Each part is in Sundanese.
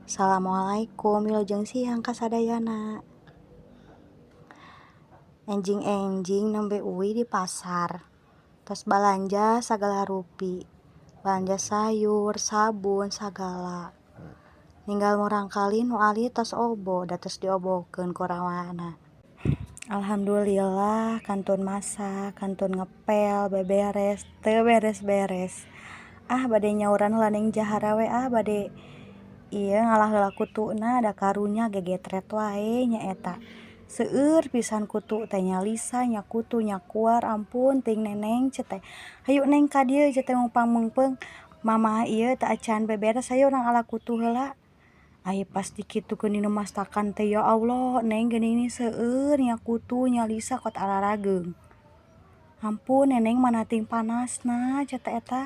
Assalamualaikum wilujeng siang kasadayana. Enjing-enjing nembe uwi di pasar. Tos balanja sagala rupi. Balanja sayur, sabun, sagala. Ninggal murangkali nu ali tos obo, da tos diobokeun ku rawana. Alhamdulillah kantun masak, kantun ngepel, beberes, teu beres-beres. Bade nyauran heula ning jahara we bade ieu ngalah heula kutuna da karunya gegetret wae nya eta. Seueur pisan kutu teh nya Lisa nya kutu nya kuar ampun ting neneng cenah teh. Hayu neng ka dieu cenah teh mumpang meungpeung mamah ieu teu acan beberes hayu urang ala kutu heula. Ai pas dikitukeun dinu mastakan teh ya Allah neng geuning seueur nya kutu nya Lisa kot ararageung. Ampun neneng mana ting panasna cenah teh eta.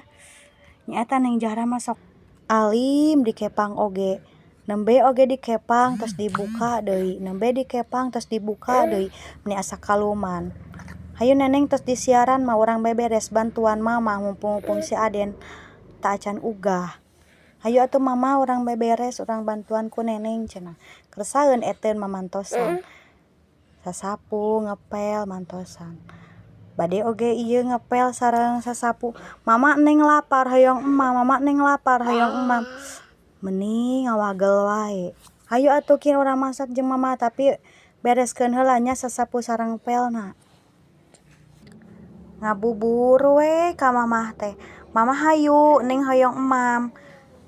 Nya eta neng jahara mah sok alim dikepang oge. Nembe oge dikepang tos dibuka deui, nembe dikepang tos dibuka deui meni asa kaluman. Hayu neneng tos disiaran mah urang beberes bantuan mamah mumpung si Aden teu acan ugah. Hayu atuh mamah urang beberes urang bantuan ku neneng cenah. Keur saeun eteun mamantosan. Sasapu, ngepel, mantosan. Bade oge ieu ngepel sareng sasapu. Mama neng lapar hoyong emam, mama neng lapar hoyong emam. Meni ngawagel wae. Hayu atuh kin urang masak jeung mamah tapi bereskeun heula nya sasapu sareng ngepelna. Ngabubur we ka mamah teh. Mamah hayu neng hoyong emam.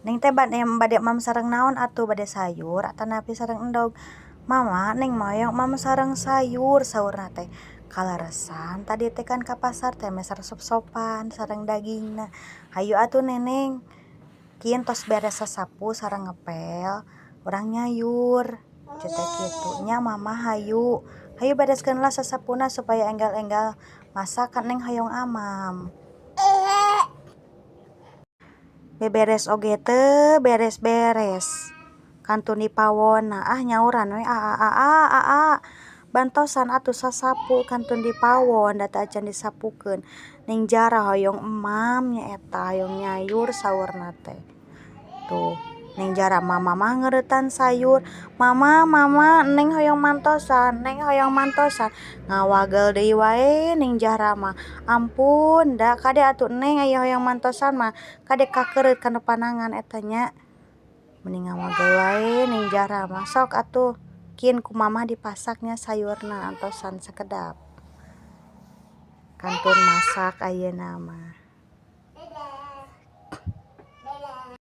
Neng teh bade emam sareng naon atuh bade sayur atanapi sareng endog. Mama neng mah hoyong emam sareng sayur saurna teh. Kalaresan tadi teh kan ka pasar teh meh sop-sopan sareng dagingna. Hayu atuh neneng kin tos beres sasapu sareng ngepel urang nyayur cenah teh kitu nya mamah hayu bereskeun heula sasapuna supaya enggal-enggal masak kan neng hoyong amam. Beberes oge teu beres-beres. Kantun di pawonna nyauran we aa bantosan atuh sasapu kantun di pawon da teu acan disapukeun. Ning jara hoyong emam nya eta hoyong nyayur saurna teh. Tuh ning jara mama mah ngeuretan sayur. Mama neng hoyong mantosan, neng hoyong mantosan. Ngawagel deui wae ning jahara mah. Ampun da kade atuh neng aya hoyong mantosan mah kade kakeureut kana panangan eta nya. Mending ngawagel wae ning jahara mah sok atuh kin ku mamah dipasaknya sayurna antosan sakedap. Kantun masak ayeuna mah.